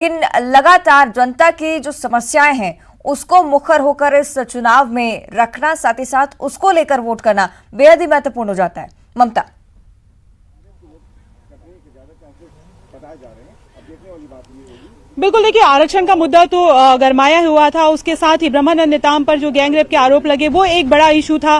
लेकिन लगातार जनता की जो समस्याएं हैं उसको मुखर होकर इस चुनाव में रखना, साथ ही साथ उसको लेकर वोट करना बेहद ही महत्वपूर्ण हो जाता है। ममता, बिल्कुल, देखिए आरक्षण का मुद्दा तो गरमाया हुआ था। उसके साथ ही ब्रह्मानंद नेताम पर जो गैंगरेप के आरोप लगे वो एक बड़ा इशू था,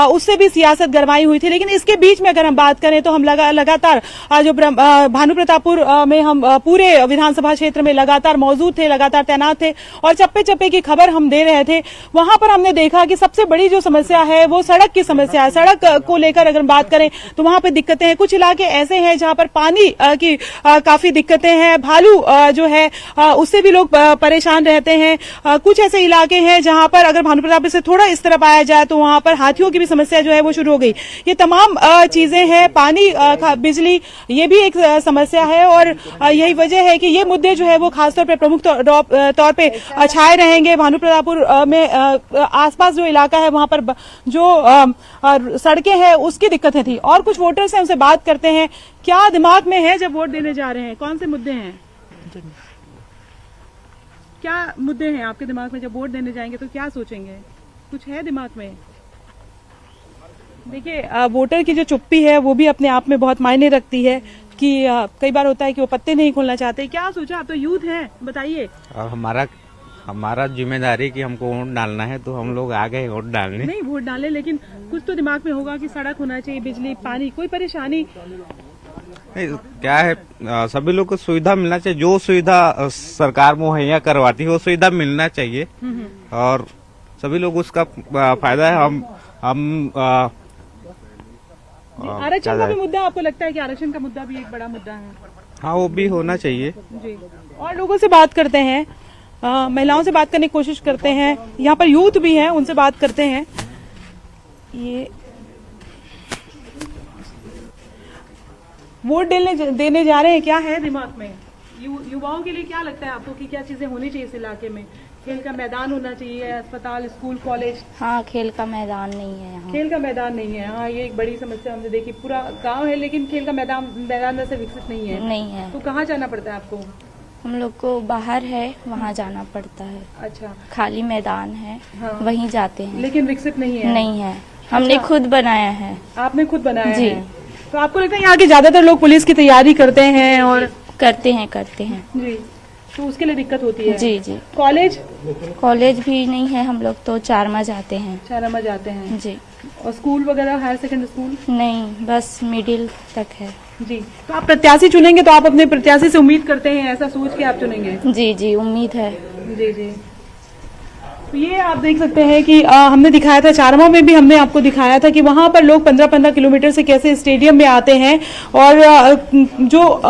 उससे भी सियासत गरमाई हुई थी। लेकिन इसके बीच में अगर हम बात करें तो हम लगातार जो भानु प्रतापपुर में हम पूरे विधानसभा क्षेत्र में लगातार मौजूद थे, लगातार तैनात थे और चप्पे चप्पे की खबर हम दे रहे थे। वहां पर हमने देखा कि सबसे बड़ी जो समस्या है वो सड़क की समस्या है। सड़क को लेकर अगर बात करें तो वहां पर दिक्कतें हैं। कुछ इलाके ऐसे हैं जहां पर पानी की काफी दिक्कतें हैं। भालू जो है उससे भी लोग परेशान रहते हैं। कुछ ऐसे इलाके हैं जहां पर अगर भानु प्रतापपुर से थोड़ा इस तरफ आया जाए तो वहां पर हाथियों की भी समस्या जो है वो शुरू हो गई। ये तमाम चीजें हैं। पानी, बिजली, ये भी एक समस्या है और यही वजह है कि ये मुद्दे जो है वो खासतौर पर प्रमुख तौर पे छाए रहेंगे। भानु प्रतापपुर में आसपास जो इलाका है वहां पर जो सड़कें हैं उसकी दिक्कतें थी। और कुछ वोटर्स हैं, उनसे बात करते हैं क्या दिमाग में है जब वोट देने जा रहे हैं, कौन से मुद्दे हैं, क्या मुद्दे हैं आपके दिमाग में? जब वोट देने जाएंगे तो क्या सोचेंगे, कुछ है दिमाग में? देखिए, वोटर की जो चुप्पी है वो भी अपने आप में बहुत मायने रखती है कि कई बार होता है कि वो पत्ते नहीं खोलना चाहते। क्या सोचा? आप तो यूथ हैं, बताइए। हमारा जिम्मेदारी कि हमको वोट डालना है तो हम लोग आ गए वोट डालने। नहीं, वोट डाले, लेकिन कुछ तो दिमाग में होगा कि सड़क होना चाहिए, बिजली, पानी, कोई परेशानी क्या है, सभी लोग को सुविधा मिलना चाहिए। जो सुविधा सरकार मुहैया करवाती है वो सुविधा मिलना चाहिए और सभी लोग उसका फायदा है। हम आरक्षण का भी मुद्दा आपको लगता है कि आरक्षण का मुद्दा भी एक बड़ा मुद्दा है? हाँ, वो भी होना चाहिए जी। और लोगों से बात करते हैं, महिलाओं से बात करने की कोशिश करते हैं। यहाँ पर यूथ भी है, उनसे बात करते हैं। ये वोट देने जा रहे हैं, क्या है दिमाग में? युवाओं के लिए क्या लगता है आपको कि क्या चीजें होनी चाहिए इस इलाके में? खेल का मैदान होना चाहिए, अस्पताल, स्कूल, कॉलेज? हाँ, खेल का मैदान नहीं है यहाँ। खेल का मैदान नहीं है, हाँ, ये एक बड़ी समस्या हमने देखी। पूरा गांव है लेकिन खेल का मैदान वैसे विकसित नहीं है। नहीं है। तो कहाँ जाना पड़ता है आपको? हम लोग को बाहर है, वहाँ जाना पड़ता है। अच्छा, खाली मैदान है, हाँ। वहीं जाते हैं। लेकिन विकसित नहीं है? नहीं है, हमने अच्छा। खुद बनाया है। आपने खुद बनाया जी। है? तो आपको लगता है यहाँ के ज्यादातर लोग पुलिस की तैयारी करते हैं और करते हैं जी, तो उसके लिए दिक्कत होती है? जी जी। कॉलेज भी नहीं है, हम लोग तो चारमा जाते हैं। चारमा जाते हैं जी। और स्कूल वगैरह, हायर सेकेंडरी स्कूल? नहीं, बस मिडिल तक है। जी। तो आप प्रत्याशी चुनेंगे तो आप अपने प्रत्याशी से उम्मीद करते हैं, ऐसा सोच के आप चुनेंगे? जी जी, उम्मीद है। जी जी। तो ये आप देख सकते हैं कि हमने दिखाया था, चारमा में भी हमने आपको दिखाया था कि वहां पर लोग 15-15 किलोमीटर से कैसे स्टेडियम में आते हैं और जो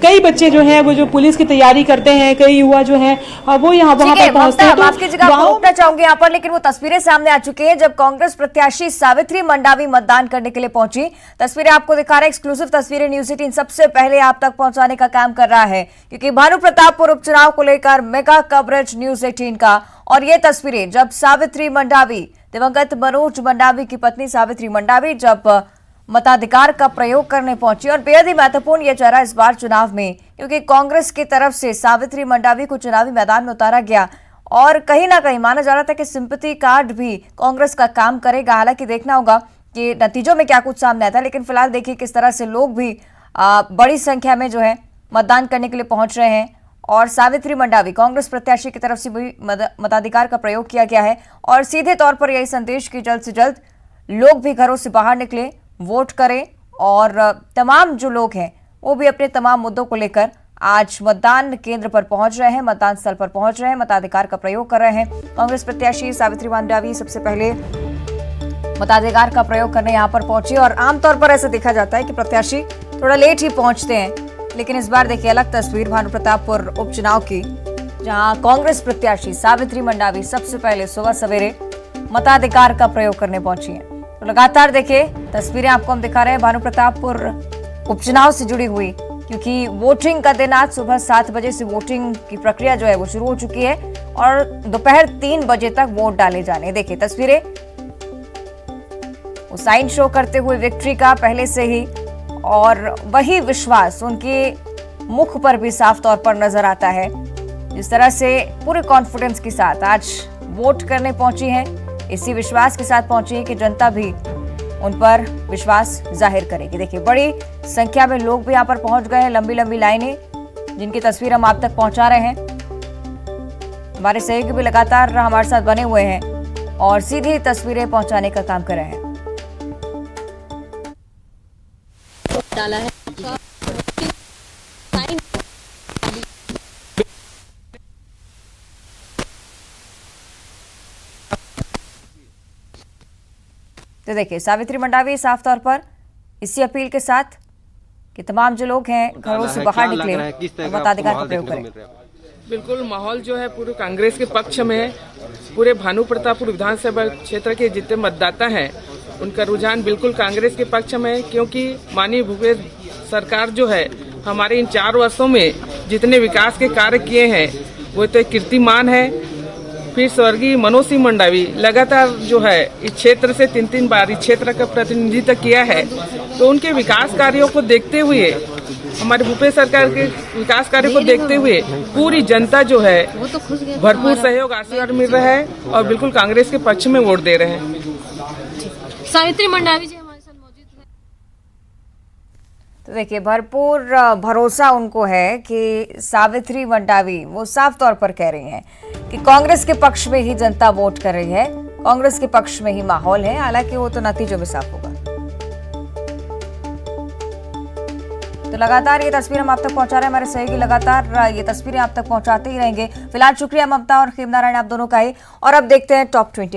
कई बच्चे जो हैं वो जो पुलिस की तैयारी करते हैं, कई युवा जो हैं वो वहां पर पहुंचते हैं। माफ कीजिएगा, आपको रोकना चाहूंगी यहाँ पर, लेकिन वो तस्वीरें सामने आ चुकी हैं जब कांग्रेस प्रत्याशी सावित्री मंडावी मतदान करने के लिए पहुंची। तस्वीरें आपको दिखा रहे हैं, एक्सक्लूसिव तस्वीरें न्यूज 18 सबसे पहले आप तक पहुंचाने का काम कर रहा है, क्योंकि भानु प्रतापपुर उपचुनाव को लेकर मेगा कवरेज न्यूज 18 का। और ये तस्वीरें जब सावित्री मंडावी, दिवंगत मनोज मंडावी की पत्नी सावित्री मंडावी, जब मताधिकार का प्रयोग करने पहुंची। और बेहद ही महत्वपूर्ण यह चेहरा इस बार चुनाव में, क्योंकि कांग्रेस की तरफ से सावित्री मंडावी को चुनावी मैदान में उतारा गया और कहीं ना कहीं माना जा रहा था कि सिंपैथी कार्ड भी कांग्रेस का काम करेगा। हालांकि देखना होगा कि नतीजों में क्या कुछ सामने आता है, लेकिन फिलहाल देखिए किस तरह से लोग भी बड़ी संख्या में जो है मतदान करने के लिए पहुंच रहे हैं। और सावित्री मंडावी, कांग्रेस प्रत्याशी की तरफ से भी मताधिकार का प्रयोग किया गया है और सीधे तौर पर यही संदेश कि जल्द से जल्द लोग भी घरों से बाहर निकले, वोट करें और तमाम जो लोग हैं वो भी अपने तमाम मुद्दों को लेकर आज मतदान केंद्र पर पहुंच रहे हैं, मतदान स्थल पर पहुंच रहे हैं, मताधिकार का प्रयोग कर रहे हैं। कांग्रेस प्रत्याशी सावित्री मंडावी सबसे पहले मताधिकार का प्रयोग करने यहां पर पहुंची और आमतौर पर ऐसा देखा जाता है कि प्रत्याशी थोड़ा लेट ही पहुंचते हैं, लेकिन इस बार देखिए अलग तस्वीर भानु प्रतापपुर उपचुनाव की, जहां कांग्रेस प्रत्याशी सावित्री मंडावी सबसे पहले सुबह सवेरे मताधिकार का प्रयोग करने पहुंची हैं। तो लगातार देखिए तस्वीरें आपको हम दिखा रहे हैं भानु प्रतापपुर उपचुनाव से जुड़ी हुई, क्योंकि वोटिंग का दिन आज सुबह 7 बजे से वोटिंग की प्रक्रिया जो है वो शुरू हो चुकी है और दोपहर 3 बजे तक वोट डाले जाने। देखिए तस्वीरें, वो साइन शो करते हुए विक्ट्री का पहले से ही, और वही विश्वास उनकी मुख पर भी साफ तौर पर नजर आता है। जिस तरह से पूरे कॉन्फिडेंस के साथ आज वोट करने पहुंची हैं, इसी विश्वास के साथ पहुंची है कि जनता भी उन पर विश्वास जाहिर करेगी। देखिए, बड़ी संख्या में लोग भी यहां पर पहुंच गए हैं, लंबी लंबी लाइनें, जिनकी तस्वीर हम आप तक पहुंचा रहे हैं। हमारे सहयोगी भी लगातार हमारे साथ बने हुए हैं और सीधी तस्वीरें पहुंचाने का काम कर रहे हैं। डाला है तो देखिए, सावित्री मंडावी साफ तौर पर इसी अपील के साथ कि तमाम जो लोग हैं घरों से बाहर निकले, मताधिकार का प्रयोग करें। बिल्कुल, माहौल जो है पूरे कांग्रेस के पक्ष में है। पूरे भानु प्रतापपुर विधानसभा क्षेत्र के जितने मतदाता हैं उनका रुझान बिल्कुल कांग्रेस के पक्ष में है, क्योंकि माननीय भूपेश सरकार जो है हमारे इन 4 वर्षों में जितने विकास के कार्य किए हैं वो तो एक कीर्तिमान है। फिर स्वर्गीय मनोज सिंह मंडावी लगातार जो है इस क्षेत्र से 3 बार इस क्षेत्र का प्रतिनिधित्व किया है, तो उनके विकास कार्यों को देखते हुए, हमारे भूपेश सरकार के विकास कार्यों को देखते हुए पूरी जनता जो है भरपूर सहयोग आशीर्वाद मिल रहा है और बिल्कुल कांग्रेस के पक्ष में वोट दे रहे हैं। सावित्री मंडावी जी हमारे साथ मौजूद है। तो देखिए, भरपूर भरोसा उनको है कि सावित्री मंडावी वो साफ तौर पर कह रही हैं कि कांग्रेस के पक्ष में ही जनता वोट कर रही है, कांग्रेस के पक्ष में ही माहौल है। हालांकि वो तो नतीजों में साफ होगा। तो लगातार ये तस्वीर हम आप तक पहुंचा रहे हैं, हमारे सहयोगी लगातार ये तस्वीरें आप तक पहुंचाते ही रहेंगे। फिलहाल शुक्रिया ममता और खेमनारायण आप दोनों का ही। और अब देखते हैं टॉप 20